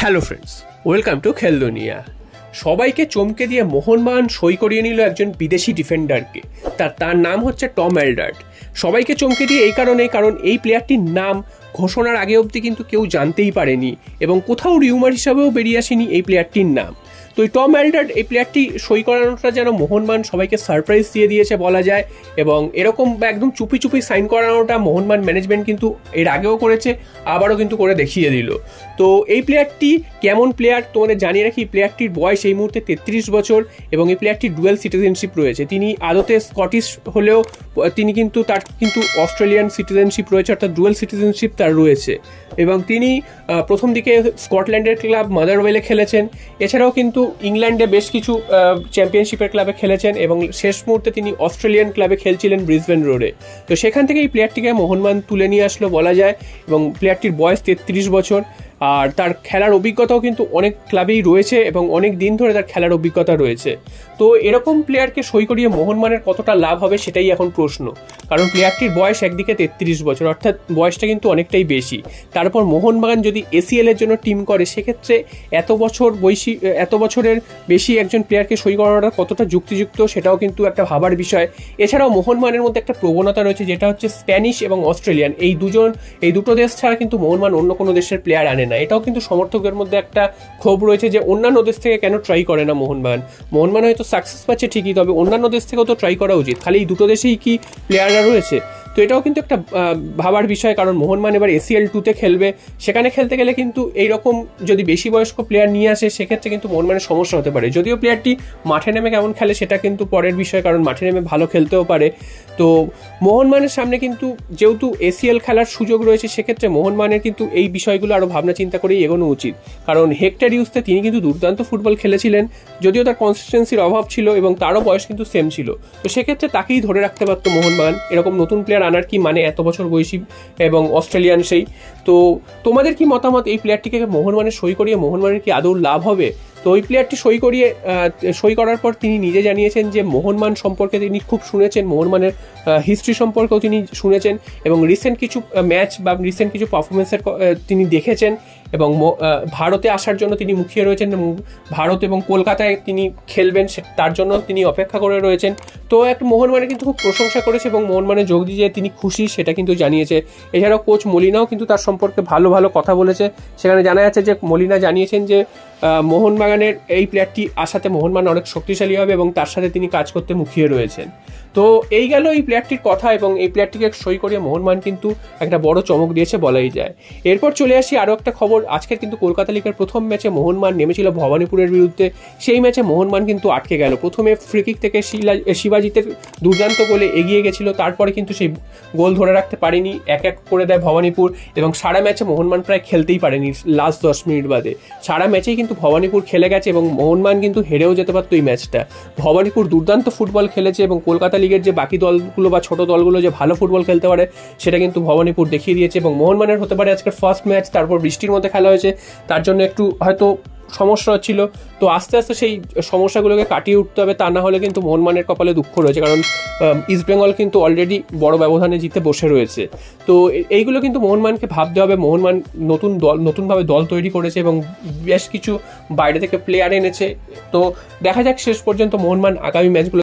Hello friends, welcome to খেল দুনিয়া। সবাইকে চমকে দিয়ে মোহনবাগান সই করিয়ে নিল একজন বিদেশি ডিফেন্ডারকে। তার নাম হচ্ছে টম অ্যালডার্ট। সবাইকে চমকে দিয়ে কারণ এই প্লেয়ারটির নাম ঘোষণার আগে অবধি কিন্তু কেউ জানতেই পারেনি এবং কোথাও রিউমার হিসাবেও বেরিয়ে আসেনি এই প্লেয়ারটির নাম। তো এই টম অ্যালডার্ট এই প্লেয়ারটি সই করানোটা যেন মোহনবাগান সবাইকে সারপ্রাইজ দিয়ে দিয়েছে বলা যায়, এবং এরকম একদম চুপি চুপি সাইন করানোটা মোহনবাগান ম্যানেজমেন্ট কিন্তু এর আগেও করেছে, আবারও কিন্তু করে দেখিয়ে দিল। তো এই প্লেয়ারটি কেমন প্লেয়ার তোমাদের জানিয়ে রাখি। প্লেয়ারটির বয়স এই মুহূর্তে 33 বছর এবং এই প্লেয়ারটির ডুয়েল সিটিজেনশিপ রয়েছে। তিনি আদতে স্কটিশ হলেও তিনি তার অস্ট্রেলিয়ান সিটিজেনশিপ রয়েছে, অর্থাৎ ডুয়েল সিটিজেনশিপ তার রয়েছে। এবং তিনি প্রথম দিকে স্কটল্যান্ডের ক্লাব মাদারওয়েলে খেলেছেন, এছাড়াও কিন্তু ইংল্যান্ডে বেশ কিছু চ্যাম্পিয়নশিপের ক্লাবে খেলেছেন এবং শেষ মুহূর্তে তিনি অস্ট্রেলিয়ান ক্লাবে খেলছিলেন ব্রিসবেন রোডে। তো সেখান থেকে এই প্লেয়ারটিকে মোহনবাগান তুলে নিয়ে আসলো বলা যায়, এবং প্লেয়ারটির বয়স 33 বছর। আর তার খেলার অভিজ্ঞতাও কিন্তু অনেক ক্লাবেই রয়েছে এবং অনেক দিন ধরে তার খেলার অভিজ্ঞতা রয়েছে। তো এরকম প্লেয়ারকে সই করিয়ে মোহনবাগানের কতটা লাভ হবে সেটাই এখন প্রশ্ন, কারণ প্লেয়ারটির বয়স একদিকে 33 বছর, অর্থাৎ বয়সটা কিন্তু অনেকটাই বেশি। তারপর মোহনবাগান যদি এসিএল এর জন্য টিম করে, সেক্ষেত্রে এত বছরের বেশি একজন প্লেয়ারকে সই করানোটা কতটা যুক্তিযুক্ত সেটাও কিন্তু একটা ভাবার বিষয়। এছাড়াও মোহনবাগানের মধ্যে একটা প্রবণতা রয়েছে, যেটা হচ্ছে স্প্যানিশ এবং অস্ট্রেলিয়ান এই দুটো দেশ ছাড়া কিন্তু মোহনবাগান অন্য কোনো দেশের প্লেয়ার আনে না। এটাও কিন্তু সমর্থকদের মধ্যে একটা ক্ষোভ রয়েছে যে অন্যান্য দেশ থেকে কেন ট্রাই করে না মোহনবাগান হয়তো সাকসেস পাচ্ছে ঠিকই, তবে অন্যান্য দেশ থেকেও তো ট্রাই করা উচিত, খালি এই দুটো দেশেই কি প্লেয়াররা রয়েছে? তো এটাও কিন্তু একটা ভাবার বিষয়, কারণ মোহনবাগান এবার এসিএল 2-তে খেলবে। সেখানে খেলতে গেলে কিন্তু এইরকম যদি বেশি বয়স্ক প্লেয়ার নিয়ে আসে, সেক্ষেত্রে কিন্তু মোহনবাগানের সমস্যা হতে পারে। যদিও প্লেয়ারটি মাঠে নেমে কেমন খেলে সেটা কিন্তু পরের বিষয়, কারণ মাঠে নেমে ভালো খেলতেও পারে। তো মোহনবাগানের সামনে কিন্তু যেহেতু এসিএল খেলার সুযোগ রয়েছে, সেক্ষেত্রে মোহনবাগানের কিন্তু এই বিষয়গুলো আরও ভাবনা চিন্তা করেই এগোনো উচিত, কারণ হেক্টর ইউসতে তিনি কিন্তু দুর্দান্ত ফুটবল খেলেছিলেন, যদিও তার কনসিস্টেন্সির অভাব ছিল এবং তারও বয়স কিন্তু সেম ছিল। তো সেক্ষেত্রে তাকেই ধরে রাখতে পারতো মোহনবাগান। এরকম নতুন প্লেয়ার আনার কি মানে, এত বছর বয়সী এবং অস্ট্রেলিয়ান সেই। তো তোমাদের কি মতামত? এই প্লেয়ারটিকে মোহনবাগানে সই করিয়ে মোহনবাগানের কি আদৌ লাভ হবে? তো ওই প্লেয়ারটি সই করার পর তিনি নিজে জানিয়েছেন যে মোহনবাগান সম্পর্কে তিনি খুব শুনেছেন, মোহনবাগানের হিস্ট্রি সম্পর্কেও তিনি শুনেছেন এবং রিসেন্ট কিছু ম্যাচ বা রিসেন্ট কিছু পারফরমেন্সের তিনি দেখেছেন এবং ভারতে আসার জন্য তিনি মুখিয়ে রয়েছেন। ভারত এবং কলকাতায় তিনি খেলবেন, তার জন্য তিনি অপেক্ষা করে রয়েছেন। তো একটা মোহনবাগানের কিন্তু খুব প্রশংসা করেছে এবং মোহনবাগানে যোগ দিয়ে তিনি খুশি সেটা কিন্তু জানিয়েছে। এছাড়াও কোচ মলিনাও কিন্তু তার সম্পর্কে ভালো কথা বলেছে। সেখানে জানা যাচ্ছে যে মলিনা জানিয়েছেন যে মোহনবাগানের এই প্লেয়ারটি আসাতে মোহনবাগান অনেক শক্তিশালী হবে এবং তার সাথে তিনি কাজ করতে মুখিয়ে রয়েছেন। তো এই গেল এই প্লেয়ারটির কথা, এবং এই প্লেয়ারটিকে সই করিয়ে মোহনবাগান কিন্তু একটা বড় চমক দিয়েছে বলাই যায়। এরপর চলে আসি আরও একটা খবর। আজকের কিন্তু কলকাতা লিগের প্রথম ম্যাচে মোহনবাগান নেমেছিল ভবানীপুরের বিরুদ্ধে। সেই ম্যাচে মোহনবাগান কিন্তু আটকে গেল। প্রথমে ফ্রিকিক থেকে শিবাজিতের দুর্দান্ত গোলে এগিয়ে গেছিল, তারপরে কিন্তু সেই গোল ধরে রাখতে পারেনি, 1-1 করে দেয় ভবানীপুর এবং সারা ম্যাচে মোহনবাগান প্রায় খেলতেই পারেনি। লাস্ট 10 মিনিট বাদে সারা ম্যাচেই কিন্তু ভবানীপুর খেলে গেছে এবং মোহনবাগান কিন্তু হেরেও যেতে পারতো এই ম্যাচটা। ভবানীপুর দুর্দান্ত ফুটবল খেলেছে এবং কলকাতা লিগের যে বাকি দলগুলো বা ছোট দলগুলো যে ভালো ফুটবল খেলতে পারে সেটা কিন্তু ভবানীপুর দেখিয়ে দিয়েছে। এবং মোহনবাগানের হতে পারে আজকের ফার্স্ট ম্যাচ, তারপর বৃষ্টির মধ্যে খেলা হয়েছে, তার জন্য একটু হয়তো সমস্যা হচ্ছিল। তো আস্তে আস্তে সেই সমস্যাগুলোকে কাটিয়ে উঠতে হবে, তা না হলে কিন্তু মোহনবাগানের কপালে দুঃখ রয়েছে, কারণ ইস্টবেঙ্গল কিন্তু অলরেডি বড় ব্যবধানে জিতে বসে রয়েছে। তো এইগুলো কিন্তু মোহনবাগানকে ভাবতে হবে। মোহনবাগান নতুনভাবে দল তৈরি করেছে এবং বেশ কিছু বাইরে থেকে প্লেয়ার এনেছে। তো দেখা যাক শেষ পর্যন্ত মোহনবাগান আগামী ম্যাচগুলো